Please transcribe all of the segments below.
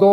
2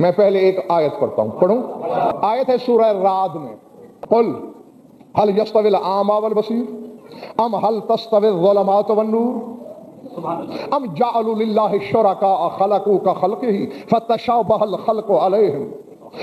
میں پہلے ایک آیت پڑھتا ہوں، پڑھوں؟ آیت ہے سورہ رعد میں، قل هل يستوي الأعمى والبصير ام هل تستوي الظلمات والنور ام جعلوا لله شركاء خلقوا كخلقه فتشابه الخلق عليهم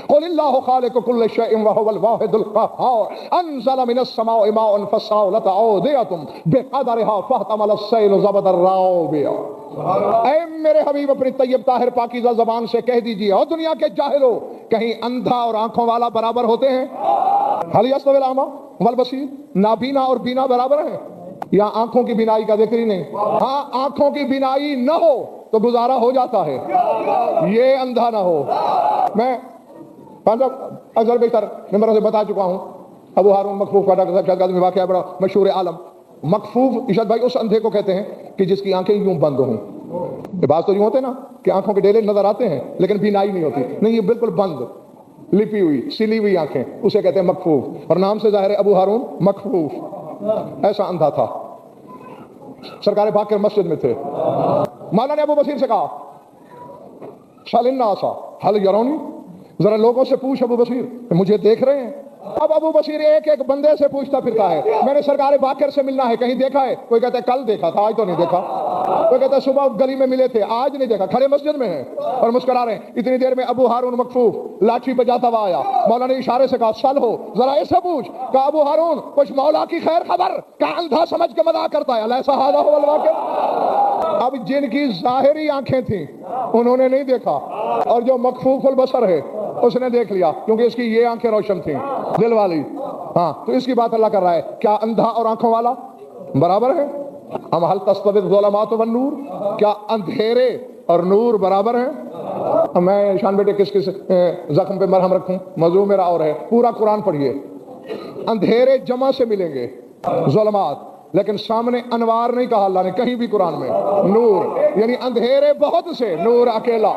قل الله خالق كل شيء وهو الواحد القهار انزل من السماء ماء فسالت اودية بقدرها فاحتمل السيل زبدا رابيا۔ اے میرے حبیب اپنی طیب طاہر پاکیزہ زبان سے کہہ دیجئے، اور دنیا کے جاہلو، کہیں اندھا اور آنکھوں والا برابر ہوتے ہیں؟ هل يستوي الأعمى والبصير، نابینا اور بینا برابر ہیں؟ یا آنکھوں کی بینائی کا ذکر ہی نہیں؟ ہاں، آنکھوں کی بینائی نہ ہو تو گزارا ہو جاتا ہے، یہ اندھا نہ ہو۔ میں اکثر بیشتر ممبروں سے بتا چکا ہوں، ابو ہارون مکفوف کا ڈاکٹر صاحب شاہد واقعہ بڑا مشہور عالم۔ مکفوف ارشاد بھائی اس اندھے کو کہتے ہیں کہ جس کی آنکھیں یوں بند ہوں۔ یہ بات تو یوں ہوتے نا کہ آنکھوں کے ڈیلے نظر آتے ہیں لیکن بینائی نہیں ہوتی، نہیں، یہ بالکل بند، لپی ہوئی، سلی ہوئی آنکھیں، اسے کہتے ہیں مکفوف، اور نام سے ظاہر ہے ابو ہارون مکفوف۔ ایسا اندھا تھا، سرکار باقر مسجد میں تھے۔ مولا نے ابو بصیر سے کہا سل الناس هل يرونی، ذرا لوگوں سے پوچھ ابو بصیر کہ مجھے دیکھ رہے ہیں؟ اب ابو بصیر ایک ایک بندے سے پوچھتا پھرتا ہے، میں نے سرکار باقر سے ملنا ہے، کہیں دیکھا ہے؟ کوئی کہتا ہے کل دیکھا تھا، آج تو نہیں دیکھا۔ کوئی کہتا ہے صبح گلی میں ملے تھے، آج نہیں دیکھا، کھڑے مسجد میں ہیں اور مسکرا رہے ہیں۔ اتنی دیر میں ابو ہارون مکفوف لاٹھی بجاتا ہوا آیا۔ مولا نے اشارے سے کہا سل ہو، ذرا ایسے پوچھ۔ کہا ابو ہارون کچھ مولا کی خیر خبر؟ کہا اندھا سمجھ کے مذاق کرتا ہے، الیس ھذا ھو الواقع۔ اب جن کی ظاہری آنکھیں تھیں انہوں نے نہیں دیکھا، اور جو مکفوف البصر ہے اس نے دیکھ لیا، کیونکہ اس کی یہ آنکھیں روشن تھیں، دل والی۔ ہاں، تو اس کی بات اللہ کر رہا ہے، کیا اندھا اور آنکھوں والا برابر ہے؟ ام هل تستوی الظلمات والنور، کیا اندھیرے اور نور برابر ہیں؟ میں شان بیٹے کس کس زخم پہ مرہم رکھوں؟ موضوع میرا اور ہے، پورا قرآن پڑھیے۔ اندھیرے جمع سے ملیں گے، ظلمات، لیکن سامنے انوار نہیں کہا اللہ نے کہیں بھی قرآن میں، نور، یعنی اندھیرے بہت سے، نور اکیلا۔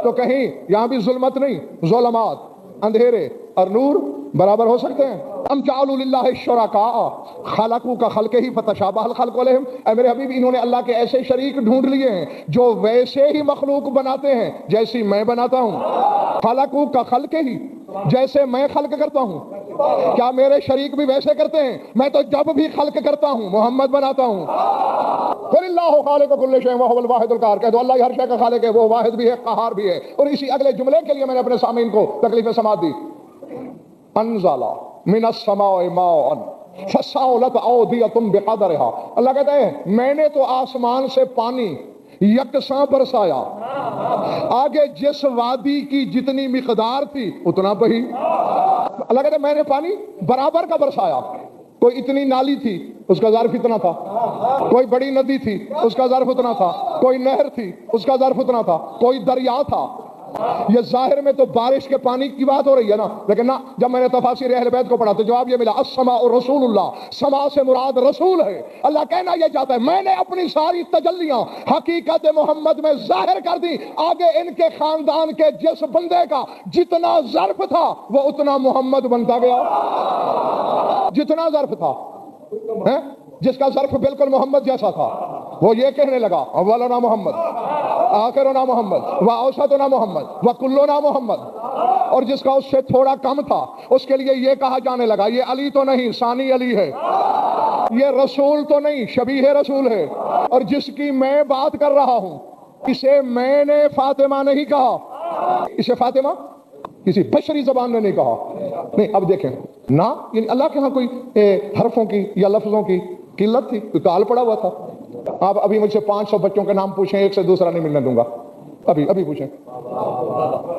تو کہیں یہاں بھی ظلمت نہیں، ظلمات، اندھیرے اور نور برابر ہو سکتے ہیں؟ ام جعلوا للہ شرکاء خلقوا کخلقہ فتشابہ الخلق علیہم، اے میرے حبیب انہوں نے اللہ کے ایسے شریک ڈھونڈ لیے ہیں جو ویسے ہی مخلوق بناتے ہیں جیسی میں بناتا ہوں۔ خلقوا کخلقہ، جیسے میں خلق کرتا ہوں، کیا میرے شریک بھی ویسے کرتے ہیں؟ میں تو جب بھی خلق کرتا ہوں محمد بناتا ہوں۔ قل اللہ خالق کل شیء وهو الواحد القہار، کہہ دو اللہ ہر شے کا خالق ہے، وہ واحد بھی ہے، قہار بھی ہے۔ اور اسی اگلے جملے کے لیے میں نے اپنے سامعین کو تکلیف سماعت دی، انزل من السماء ماء فسالت اودیۃ بقدرها، اللہ کہتا ہے میں نے تو آسمان سے پانی یکساں برسایا، آگے جس وادی کی جتنی مقدار تھی اتنا بہی۔ اللہ کہتا ہے میں نے پانی برابر کا برسایا، کوئی اتنی نالی تھی اس کا ظرف اتنا تھا، کوئی بڑی ندی تھی اس کا ظرف اتنا تھا، کوئی نہر تھی اس کا ظرف اتنا تھا، کوئی دریا تھا۔ یہ ظاہر میں تو بارش کے پانی کی بات ہو رہی ہے نا، لیکن نہ، جب میں نے تفاسیر اہل بیت کو پڑھا تو جواب یہ ملا السماء رسول اللہ، سما سے مراد رسول ہے۔ اللہ کہنا یہ چاہتا ہے میں نے اپنی ساری تجلیاں حقیقت محمد میں ظاہر کر دی، آگے ان کے خاندان کے جس بندے کا جتنا ظرف تھا وہ اتنا محمد بنتا گیا، جتنا ظرف تھا، جس کا ظرف بالکل محمد جیسا تھا وہ یہ کہنے لگا اولنا محمد، آخرنا محمد، واوسطنا محمد، وکلنا محمد، اور جس کا اس سے تھوڑا کم تھا اس کے لیے یہ کہا جانے لگا یہ علی تو نہیں، ثانی علی ہے، یہ رسول تو نہیں، شبیہ رسول ہے، اور جس کی میں بات کر رہا ہوں اسے میں نے فاطمہ نہیں کہا، اسے فاطمہ کسی بشری زبان نے نہیں کہا۔ نہیں، اب دیکھیں نہ، یعنی اللہ کے ہاں کوئی حرفوں کی یا لفظوں کی قلت تھی، کوئی کال پڑا ہوا تھا؟ آپ ابھی مجھ سے 500 بچوں کے نام پوچھیں، ایک سے دوسرا نہیں ملنے دوں گا، ابھی پوچھیں۔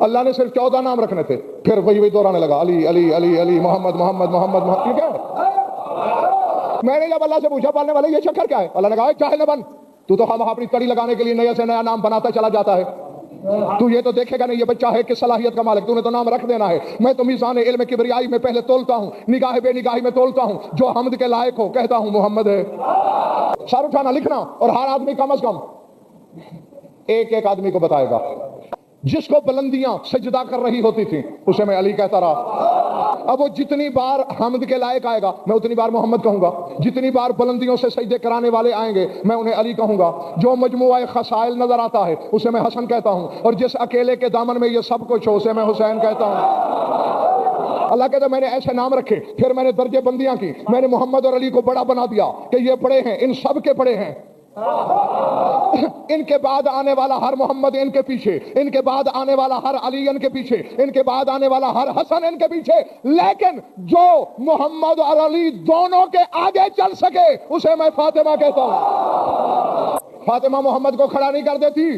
اللہ نے صرف 14 نام رکھنے تھے، پھر وہی دہرانے لگا علی علی علی علی، محمد محمد محمد محمد، یہ کیا ہے؟ میں نے جب اللہ سے پوچھا پالنے والے یہ چکر کیا ہے؟ اللہ نے کہا جاہل نہ بن، تو ہم اپنی کڑی لگانے کے لیے نیا سے نیا نام بناتا چلا جاتا ہے، تو یہ تو دیکھے گا نہیں یہ بچہ ہے کس صلاحیت کا مالک، تو نے تو نام رکھ دینا ہے۔ میں تو میزان علم کبریائی میں پہلے تولتا ہوں، نگاہ بے نگاہی میں تولتا ہوں، جو حمد کے لائق ہو کہتا ہوں محمد ہے۔ سر اٹھانا، لکھنا، اور ہر آدمی کم از کم ایک ایک آدمی کو بتائے گا، جس کو بلندیاں سجدہ کر رہی ہوتی تھیں اسے میں علی کہتا رہا، اب وہ جتنی بار حمد کے لائق آئے گا میں اتنی بار محمد کہوں گا، جتنی بار بلندیوں سے سجدے کرانے والے آئیں گے میں انہیں علی کہوں گا، جو مجموعہ خصائل نظر آتا ہے اسے میں حسن کہتا ہوں، اور جس اکیلے کے دامن میں یہ سب کچھ ہو اسے میں حسین کہتا ہوں۔ اللہ کہتا ہے میں نے ایسے نام رکھے، پھر میں نے درجے بندیاں کی، میں نے محمد اور علی کو بڑا بنا دیا کہ یہ بڑے ہیں، ان سب کے بڑے ہیں، ان کے بعد آنے والا ہر محمد ان کے پیچھے، ان کے بعد آنے والا ہر علی ان کے پیچھے، ان کے بعد آنے والا ہر حسن ان کے پیچھے، لیکن جو محمد اور علی دونوں کے آگے چل سکے اسے میں فاطمہ کہتا ہوں۔ فاطمہ محمد کو کھڑا نہیں کر دیتی،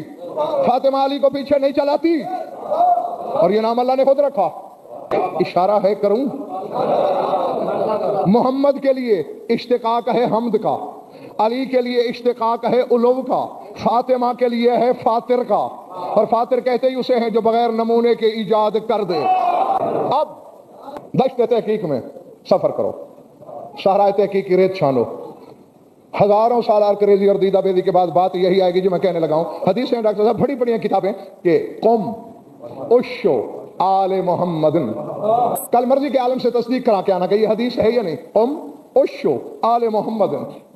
فاطمہ علی کو پیچھے نہیں چلاتی، اور یہ نام اللہ نے خود رکھا۔ اشارہ ہے کروں، محمد کے لیے اشتقاق ہے حمد کا، علی کے لیے اشتقاق ہے علو کا، فاطمہ کے لیے ہے فاطر کا، اور فاطر کہتے ہی اسے ہیں جو بغیر نمونے کے ایجاد کر دے۔ اب دشت تحقیق میں سفر کرو، صحرائے تحقیق کی ریت چھانو، ہزاروں سال ارکریزی اور دیدہ بیدی کے بعد بات یہی آئے گی جو میں کہنے لگا ہوں۔ حدیثیں ڈاکٹر صاحب بڑی بڑی کتابیں کہ قم اشو آل محمد، کل مرضی کے عالم سے تصدیق کرا کے آنا کہ یہ حدیث ہے یا نہیں۔ قم اشو آل محمد،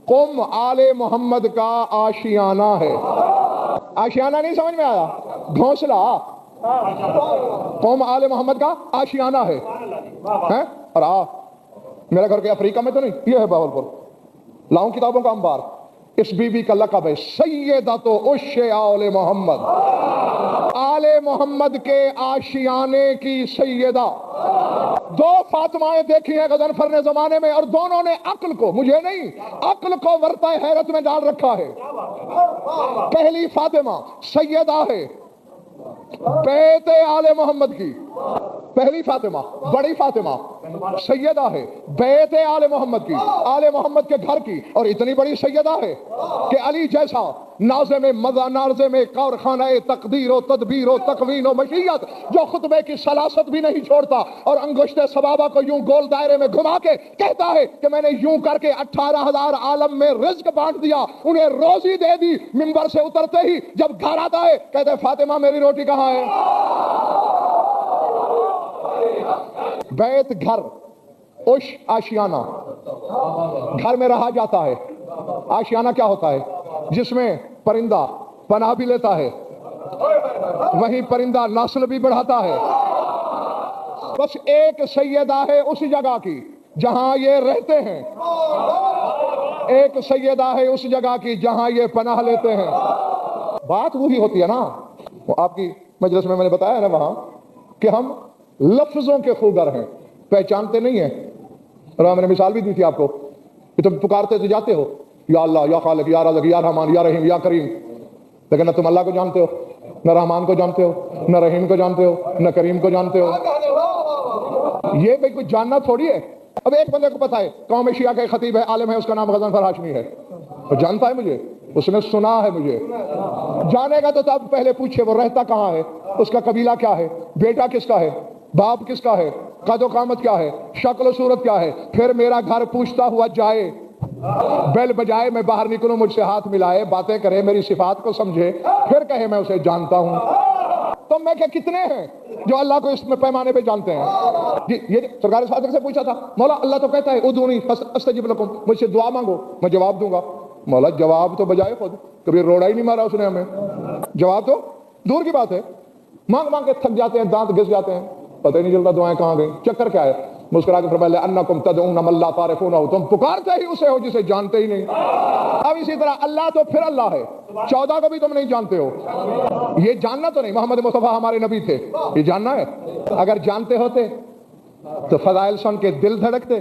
قم آل محمد کا آشیانہ ہے، آشیانہ نہیں سمجھ میں آیا، گھونسلہ، قوم آل محمد کا آشیانہ ہے، اور میرا گھر کے افریقہ میں تو نہیں، یہ ہے باولپور، لاؤں کتابوں کا انبار، اس بی بی کا لقب ہے سیدۃ عش آل محمد، آل محمد کے آشیانے کی سیدہ۔ دو فاطمائیں دیکھی ہیں غضنفر نے زمانے میں، اور دونوں نے عقل کو، مجھے نہیں، عقل کو ورطہ حیرت میں ڈال رکھا ہے۔ پہلی فاطمہ سیدہ ہے بیت آل محمد کی، پہلی فاطمہ، بڑی فاطمہ سیدہ ہے بیت آل محمد کی، آل محمد کے گھر کی، اور اتنی بڑی سیدہ ہے کہ علی جیسا ناظم ناظم کارخانہ تقدیر و تدبیر و تقوین و مشیت، جو خطبے کی سلاست بھی نہیں چھوڑتا اور انگشت سبابہ کو یوں گول دائرے میں گھما کے کہتا ہے کہ میں نے یوں کر کے 18,000 عالم میں رزق بانٹ دیا، انہیں روزی دے دی، منبر سے اترتے ہی جب گھر آتا ہے کہتے ہیں فاطمہ میری روٹی کہاں ہے؟ بیت گھر، عش آشیانہ، گھر میں رہا جاتا ہے۔ آشیانہ کیا ہوتا ہے؟ جس میں پرندہ پناہ بھی لیتا ہے، وہیں پرندہ نسل بھی بڑھاتا ہے۔ بس ایک سیدہ ہے اس جگہ کی جہاں یہ رہتے ہیں، ایک سیدہ ہے اس جگہ کی جہاں یہ پناہ لیتے ہیں۔ بات وہی ہوتی ہے نا، وہ آپ کی مجلس میں نے بتایا نا وہاں کہ ہم لفظوں کے خوگر ہیں، پہچانتے نہیں ہیں۔ اور میں نے مثال بھی دی تھی آپ کو کہ تم پکارتے تو جاتے ہو یا اللہ، یا خالق، یا رازق، یا رحمان، یا رحیم، یا کریم، لیکن نہ تم اللہ کو جانتے ہو، نہ رحمان کو جانتے ہو، نہ رحیم کو جانتے ہو، نہ کریم کو جانتے ہو۔ یہ بھئی کوئی جاننا تھوڑی ہے۔ اب ایک بندے کو پتا ہے قوم شیعہ کا خطیب ہے، عالم ہے، اس کا نام غضنفر ہاشمی ہے، وہ جانتا ہے مجھے، اس نے سنا ہے مجھے، جانے گا تو تب پہلے پوچھے وہ رہتا کہاں ہے، اس کا قبیلہ کیا ہے، بیٹا کس کا ہے، باپ کس کا ہے، قد و قامت کیا ہے، شکل و صورت کیا ہے، پھر میرا گھر پوچھتا ہوا جائے، بیل بجائے میں باہر نکلوں، مجھ سے ہاتھ ملائے، باتیں کرے، میری صفات کو سمجھے، پھر کہے میں اسے جانتا ہوں۔ تو میں کہ کتنے ہیں جو اللہ کو اس میں پیمانے پہ جانتے ہیں؟ جی یہ سرکار صادق سے پوچھا تھا، مولا اللہ تو کہتا ہے ادعونی فاستجب لکم، مجھ سے دعا مانگو میں جواب دوں گا۔ مولا جواب تو بجائے خود، کبھی روڑا ہی نہیں مارا اس نے ہمیں، جواب تو دور کی بات ہے، مانگ مانگ کے تھک جاتے ہیں، دانت گھس جاتے ہیں، پتہ ہی نہیں چلتا دعائیں کہاں گئیں۔ چکر کیا ہے؟ مسکرا کے فرمایا انکم تدعون من لا تعرفونہ، تم پکارتے ہی اسے ہو جسے جانتے ہی نہیں۔ اب اسی طرح اللہ تو پھر اللہ ہے، 14 کو بھی تم نہیں جانتے ہو۔ یہ جاننا تو نہیں، محمد مصطفیٰ ہمارے نبی تھے، یہ جاننا ہے۔ اگر جانتے ہوتے تو فضائل سن کے دل دھڑکتے۔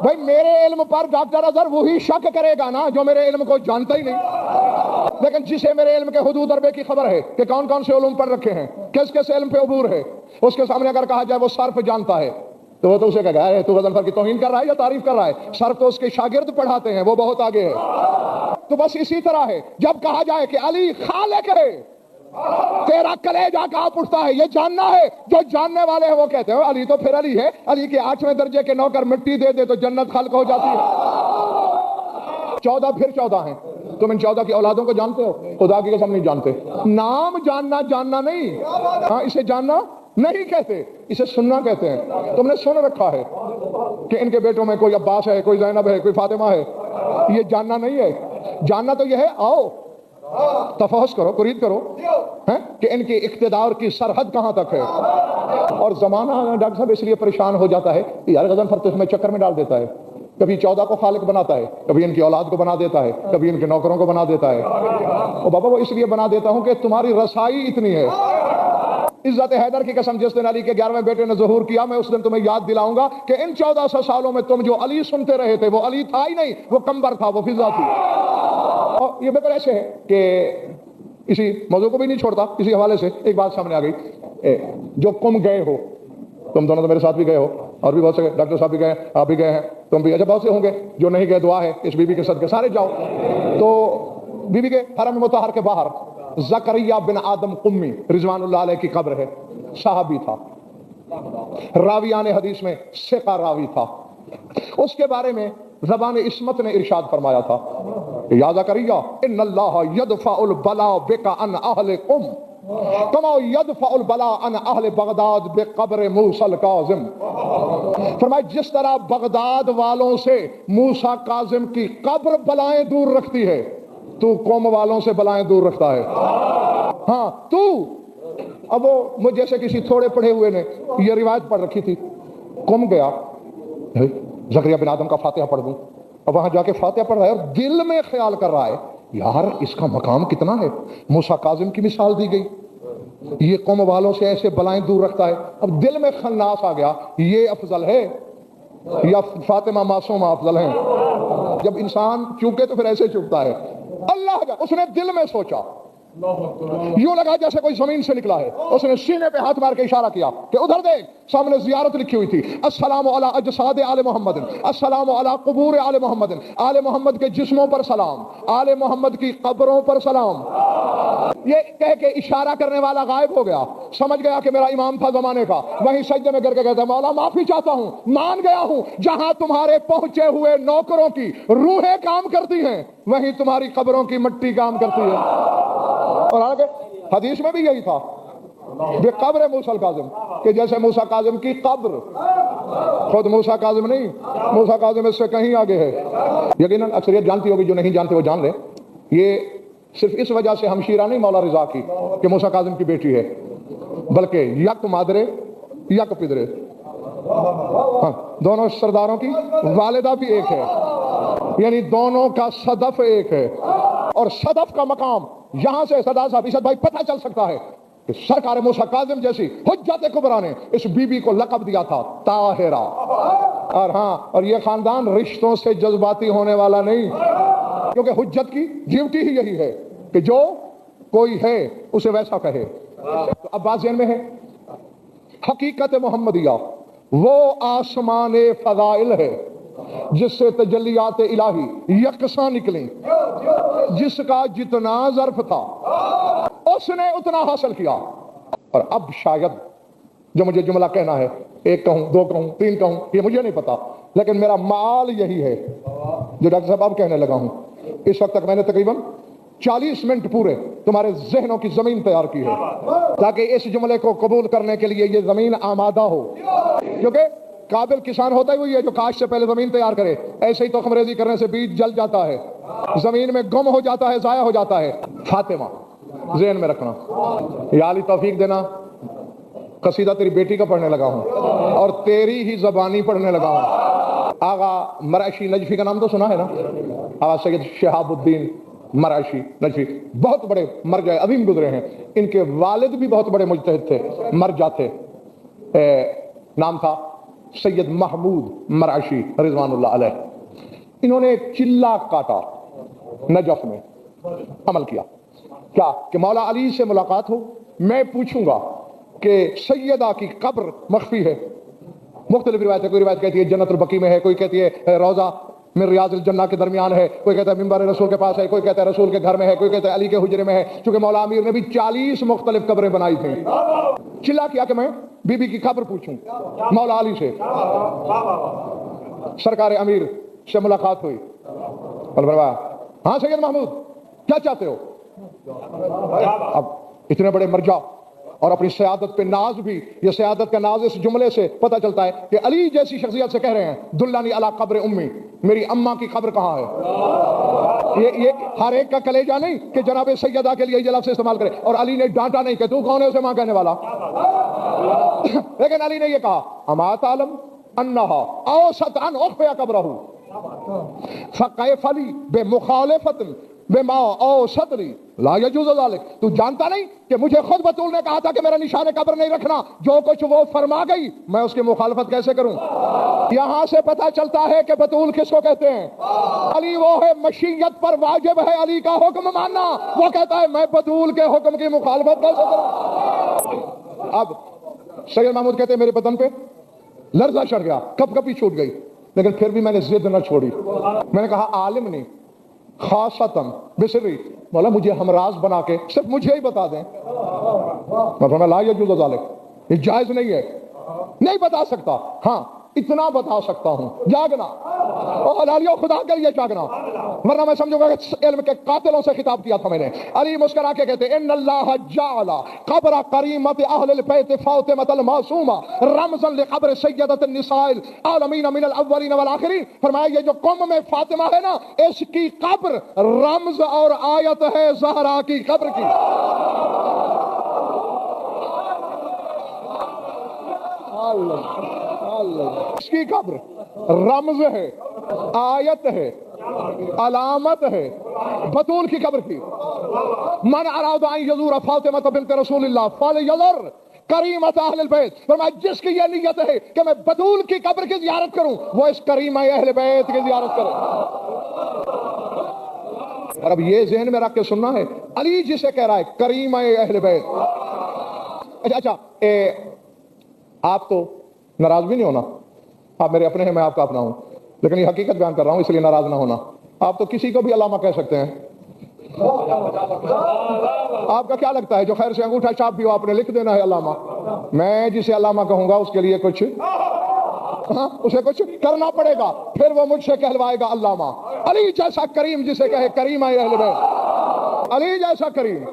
بھائی میرے علم پر ڈاکٹر اظہر وہی شک کرے گا نا جو میرے علم کو جانتا ہی نہیں، لیکن جسے میرے علم کے حدود اربے کی خبر ہے کہ کون کون سے علوم پر رکھے ہیں، کس کس علم پہ عبور ہے، اس کے سامنے اگر کہا جائے وہ صرف جانتا ہے تو وہ تو اسے کہا ہے تو غضنفر کی توہین کر رہا ہے یا تعریف کر رہا ہے؟ صرف تو اس کے شاگرد پڑھاتے ہیں، وہ بہت آگے ہے۔ تو بس اسی طرح ہے، جب کہا جائے کہ علی خالق ہے، تیرا کلیجہ کانپ اٹھتا ہے، یہ جاننا ہے۔ جو جاننے والے ہیں وہ کہتے ہیں علی تو پھر علی ہے، علی کے 8ویں درجے کے نوکر مٹی دے دے تو جنت خلق ہو جاتی ہے۔ 14 پھر 14 ہیں، تم ان 14 کی اولادوں کو جانتے ہو؟ خدا کی قسم نہیں جانتے۔ نام جاننا نہیں، ہاں اسے جاننا نہیں کہتے، اسے سننا کہتے ہیں. تم نے سن رکھا ہے کہ ان کے بیٹوں میں کوئی عباس ہے، کوئی زینب ہے، کوئی فاطمہ ہے. یہ جاننا نہیں ہے. جاننا تو یہ ہے آؤ تفحص کرو، قرید کرو کہ ان کے اقتدار کی سرحد کہاں تک ہے. اور زمانہ ڈاکٹر صاحب اس لیے پریشان ہو جاتا ہے کہ یار غضنفر تو اس میں چکر میں ڈال دیتا ہے. کبھی 14 کو خالق بناتا ہے، کبھی ان کی اولاد کو بنا دیتا ہے، کبھی ان کے نوکروں کو بنا دیتا ہے. اور بابا وہ اس لیے بنا دیتا ہوں کہ تمہاری رسائی اتنی ہے. عزت حیدر کی قسم جس دن علی کے 11ویں بیٹے نے ظہور کیا، میں اس دن تمہیں یاد دلاؤں گا کہ ان 1400 سالوں میں تم جو علی سنتے رہے تھے وہ علی تھا ہی نہیں، وہ کمبر تھا، وہ فضا تھی. اور یہ بالکل ایسے ہے کہ اسی موضوع کو بھی نہیں چھوڑتا. اسی حوالے سے ایک بات سامنے آ گئی. جو تم گئے ہو، تم دونوں تو میرے ساتھ بھی گئے ہو، اور بھی بہت سے ڈاکٹر صاحب بھی گئے ہیں، آپ بھی گئے ہیں، تم بھی. اچھا بہت سے ہوں گے جو نہیں گئے. دعا ہے اس بی بی کے صدقے سارے جاؤ. تو بی بی کے حرم مطہر کے باہر زکریا بن آدم قمی رضوان اللہ علیہ کی قبر ہے. صحابی تھا، راویان حدیث میں ثقہ راوی تھا. اس کے بارے میں زبان عصمت نے ارشاد فرمایا تھا کہ یا زکریا ان اللہ یدفع البلاء بک عن اہل قم کما یدفع البلاء عن اہل بغداد بقبر موسی الکاظم. فرمایا جس طرح بغداد والوں سے موسی کاظم کی قبر بلائیں دور رکھتی ہے، تو قوم والوں سے بلائیں دور رکھتا ہے. ہاں تو اب وہ مجھ جیسے کسی تھوڑے پڑھے ہوئے نے یہ روایت پڑھ رکھی تھی. قم گیا، زکریا بن آدم کا فاتحہ پڑھ دوں. اب وہاں جا کے فاتحہ پڑھ رہا ہے اور دل میں خیال کر رہا ہے یار اس کا مقام کتنا ہے. موسیٰ کاظم کی مثال دی گئی، یہ قوم والوں سے ایسے بلائیں دور رکھتا ہے. اب دل میں خناس آ گیا، یہ افضل ہے یا فاطمہ معصومہ افضل ہیں؟ جب انسان چوکے تو پھر ایسے چوکتا ہے. اللہ کا اس نے دل میں سوچا، یوں لگا جیسے کوئی زمین سے نکلا ہے. اس نے سینے پہ ہاتھ مار کے اشارہ کیا کہ ادھر دیکھ. سامنے زیارت لکھی ہوئی تھی، السلام علی اجساد آل محمد، السلام علی قبور آل محمد. آل محمد کے جسموں پر سلام، آل محمد کی قبروں پر سلام. یہ کہہ کے اشارہ کرنے والا غائب ہو گیا. سمجھ گیا کہ میرا امام تھا زمانے کا. وہیں سجدے میں گر کے کہتا ہے مولا معافی چاہتا ہوں، مان گیا ہوں. جہاں تمہارے پہنچے ہوئے نوکروں کی روحیں کام کرتی ہیں وہیں تمہاری قبروں کی مٹی کام کرتی ہے. اور آگے حدیث میں بھی یہی تھا بے قبر موسیٰ کاظم، کہ جیسے موسیٰ کاظم کی قبر، خود موسیٰ کاظم نہیں، موسیٰ کاظم اس سے کہیں آگے ہے. یقیناً اکثریت جانتی ہوگی، جو نہیں جانتے وہ جان لیں. یہ صرف اس وجہ سے ہمشیرہ نہیں مولا رضا کی کہ موسیٰ کاظم کی بیٹی ہے، بلکہ یک مادرے یک پدرے. ہاں دونوں سرداروں کی والدہ بھی ایک ہے، یعنی دونوں کا صدف ایک ہے. اور صدف کا مقام یہاں سے سردار صاحب عزت بھائی پتہ چل سکتا ہے کہ سرکار موسیٰ کاظم جیسی حجت کبریٰ نے اس بی بی کو لقب دیا تھا طاہرہ. اور ہاں، اور یہ خاندان رشتوں سے جذباتی ہونے والا نہیں، کیونکہ حجت کی ڈیوٹی ہی یہی ہے کہ جو کوئی ہے اسے ویسا کہے. تو اب بات ذہن میں ہے، حقیقت محمدیہ وہ آسمان فضائل ہے جس سے تجلیات الہی یکساں نکلیں. جس کا جتنا ظرف تھا اس نے اتنا حاصل کیا. اور اب شاید جو مجھے جملہ کہنا ہے، ایک کہوں، دو کہوں، تین کہوں، یہ مجھے نہیں پتا، لیکن میرا معال یہی ہے جو ڈاکٹر صاحب اب کہنے لگا ہوں. اس وقت تک میں نے تقریباً 40 منٹ پورے تمہارے ذہنوں کی زمین تیار کی ہے تاکہ اس جملے کو قبول کرنے کے لیے یہ زمین آمادہ ہو. کیونکہ قابل کسان ہوتا ہی وہی ہے جو کاشت سے پہلے زمین تیار کرے. ایسے ہی تخم ریزی کرنے سے بیج جل جاتا ہے، زمین میں گم ہو جاتا ہے، ضائع ہو جاتا ہے. فاطمہ ذہن میں رکھنا. یا علی توفیق دینا، قصیدہ تیری بیٹی کا پڑھنے لگا ہوں اور تیری ہی زبانی پڑھنے لگا ہوں. آغا مرعشی نجفی کا نام تو سنا ہے نا؟ آغا سید شہاب الدین مرعشی نجفی بہت بڑے مرجع عظیم گزرے ہیں. ان کے والد بھی بہت بڑے مجتہد تھے، مرجع تھے. نام تھا سید محمود مرعشی رضوان اللہ علیہ. انہوں نے ایک چلہ کاٹا نجف میں، عمل کیا کیا کہ مولا علی سے ملاقات ہو، میں پوچھوں گا کہ سیدہ کی قبر مخفی ہے. مختلف روایت ہے، کوئی روایت کہتی ہے جنت البقیع میں ہے، کوئی کہتی ہے روضہ من ریاض الجنہ کے درمیان ہے، کوئی کہتا ہے منبر رسول کے پاس ہے، کوئی کہتا ہے رسول کے گھر میں ہے، کوئی کہتا ہے علی کے حجرے میں ہے. چونکہ مولا امیر نے بھی 40 مختلف قبریں بنائی تھیں. چلا کیا کہ میں بی بی کی قبر پوچھوں مولا علی سے. سرکار امیر سے ملاقات ہوئی. ہاں سید محمود کیا چاہتے ہو؟ اب اتنے بڑے مرجع اور اپنی سیادت پہ ناز بھی. یہ سیادت کا ناز اس جملے سے پتہ چلتا ہے کہ علی جیسی شخصیت سے کہہ رہے ہیں دلانی علی قبر امی، میری اماں کی قبر کہاں ہے. یہ ہر ایک کا کلیجہ نہیں کہ جناب سیدہ کے لیے یہ لفظ استعمال کرے. اور علی نے ڈانٹا نہیں کہ تو کون ہے اسے ماں کہنے والا، لیکن علی نے یہ کہا اما تعلم انہا اوسط ان اخفیا قبرہ فکیف لی بمخالفت بما اوسط لی لا یجوز ذلک. تو جانتا نہیں کہ مجھے خود بطول نے کہا تھا کہ میرا نشان قبر نہیں رکھنا، جو کچھ وہ فرما گئی میں اس کی مخالفت کیسے کروں. یہاں سے پتہ چلتا ہے کہ بطول کس کو کہتے ہیں. علی وہ ہے مشیت پر واجب ہے علی کا حکم ماننا، وہ کہتا ہے میں بطول کے حکم کی مخالفت کیسے کروں. اب سید محمود کہتے ہیں میرے بدن پہ لرزہ چڑھ گیا، کپ کپی چھوٹ گئی، لیکن پھر بھی میں نے ضد نہ چھوڑی. میں نے کہا عالم نہیں خاصتاً بسری، مولا مجھے ہمراز بنا کے صرف مجھے ہی بتا دیں. میں فرمایا لا یجوز ذلک، یہ جائز نہیں ہے، نہیں بتا سکتا. ہاں اتنا بتا سکتا ہوں، جاگنا اور حلالیوں خدا کے لیے جاگنا، ورنہ میں سمجھوں گا کہ علم کے قاتلوں سے خطاب کیا تھا میں نے. علی مسکرا کے کہتے ان اللہ جعل قبر کریمت اہل البیت فاطمۃ المعصومہ رمزا لقبر سیدۃ النساء العالمین من الاولین والآخرین. فرمایا یہ جو قوم میں فاطمہ ہے نا، اس کی قبر رمز اور آیت ہے زہرا کی قبر کی. اس کی قبر رمز ہے، آیت ہے، علامت ہے بطول کی قبر کی. من اراد ان یزور فاطمہ بنت رسول اللہ فلیزر کریمت اہل البیت. فرمایا جس کی یہ نیت ہے کہ میں بطول کی قبر کی زیارت کروں، وہ اس کریمہ اہل بیت کی زیارت کرے. اور اب یہ ذہن میں رکھ کے سننا ہے، علی جسے کہہ رہا ہے کریمہ اہل بیت. اچھا آپ تو ناراض بھی نہیں ہونا، آپ میرے اپنے ہیں میں آپ کا اپنا ہوں، لیکن یہ حقیقت بیان کر رہا ہوں اس لیے ناراض نہ ہونا. آپ تو کسی کو بھی علامہ کہہ سکتے ہیں. آپ کا کیا لگتا ہے جو خیر سے انگوٹھا چاپ بھی ہو آپ نے لکھ دینا ہے علامہ؟ میں جسے علامہ کہوں گا اس کے لیے کچھ اسے کچھ کرنا پڑے گا، پھر وہ مجھ سے کہلوائے گا علامہ. علی جیسا کریم جسے کہے کریمہ اہل بیت، علی جیسا کریم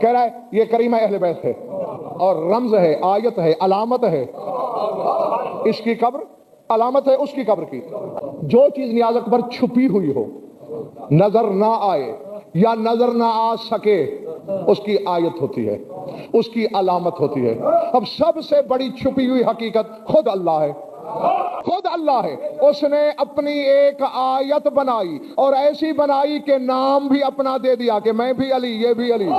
کہہ رہا ہے یہ کریمہ اہل بیت ہے اور رمز ہے، آیت ہے، علامت ہے. اس کی قبر علامت ہے اس کی قبر کی. جو چیز نیاز اکبر چھپی ہوئی ہو، نظر نہ آئے یا نظر نہ آ سکے، اس کی آیت ہوتی ہے، اس کی علامت ہوتی ہے. اب سب سے بڑی چھپی ہوئی حقیقت خود اللہ ہے، خود اللہ ہے. اس نے اپنی ایک آیت بنائی اور ایسی بنائی کہ نام بھی اپنا دے دیا کہ میں بھی علی، یہ بھی علی.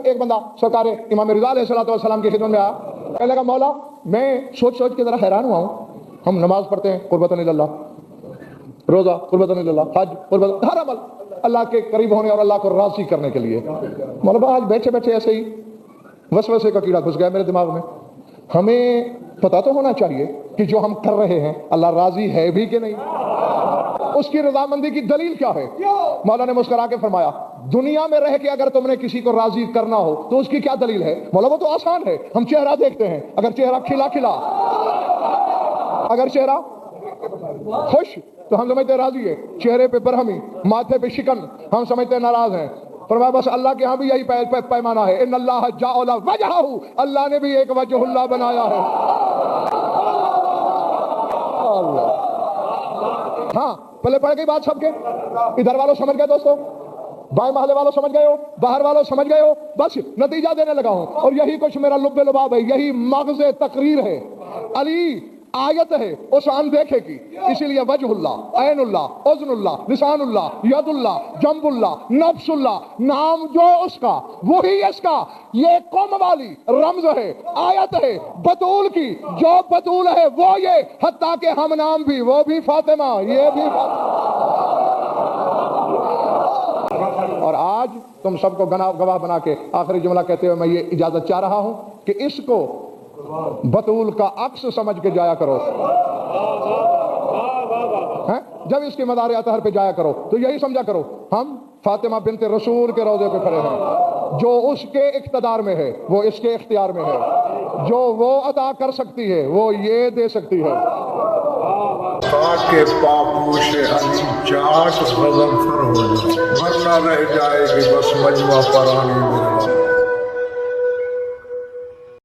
ایک بندہ سرکار امام رضا علیہ الصلوۃ والسلام کی خدمت میں آیا، کہنے لگا مولا میں سوچ کے ذرا حیران ہوا ہوں، ہم نماز پڑھتے ہیں قربتاً اللہ، روزہ قربتاً اللہ، حج قربتاً، ہر عمل اللہ کے قریب ہونے اور اللہ کو راضی کرنے کے لیے. مولانا آج بیٹھے بیٹھے ایسے ہی وسوسے کا کیڑا گھس گیا میرے دماغ میں. ہمیں پتا تو ہونا چاہیے کہ جو ہم کر رہے ہیں اللہ راضی ہے بھی کہ نہیں، اس کی رضامندی کی دلیل کیا ہے. مولا نے مسکرا کے فرمایا دنیا میں رہ کے اگر تم نے کسی کو راضی کرنا ہو تو اس کی کیا دلیل ہے؟ مولا وہ تو آسان ہے، ہم چہرہ دیکھتے ہیں، اگر چہرہ کھلا کھلا، اگر چہرہ خوش تو ہم سمجھتے راضی ہے، چہرے پہ برہمی، ماتھے پہ شکن، ہم سمجھتے ناراض ہیں. فرمایا بس اللہ کے ہاں بھی یہی پیمانہ ہے، ان اللہ جعل وجہہ، اللہ نے بھی ایک وجہ اللہ بنایا ہے. ہاں پہلے پڑھ گئی بات سب کے، ادھر والوں سمجھ گئے دوستوں، بائیں محلے والوں سمجھ گئے ہو، باہر والوں سمجھ گئے ہو، بس نتیجہ دینے لگا ہوں. اور یہی کچھ میرا لب لباب ہے، یہی مغز تقریر ہے. علی آیت ہے اس اندیکھے کی، اسی لیے وجہ اللہ، عین اللہ، اذن اللہ، لسان اللہ، ید اللہ، جنب اللہ، نفس اللہ، نام جو اس کا وہی اس کا. یہ قوم والی رمز ہے، آیت ہے بطول کی، جو بطول ہے وہ یہ، حتیٰ کہ ہم نام بھی، وہ بھی فاطمہ، یہ بھی فاطمہ. اور آج تم سب کو گواہ بنا کے آخری جملہ کہتے ہوئے میں یہ اجازت چاہ رہا ہوں کہ اس کو بطول کا عکس سمجھ کے جایا کرو. جب اس کے مدار اطہر پہ جایا کرو تو یہی سمجھا کرو ہم فاطمہ بنت رسول کے روضے پہ کھڑے ہیں. جو اس کے اقتدار میں ہے وہ اس کے اختیار میں ہے، جو وہ عطا کر سکتی ہے وہ یہ دے سکتی ہے. کے پاپوش علی چاٹ غضب فر ہو جائے، ورنہ رہ جائے گی بس مجمع پرانی میرا.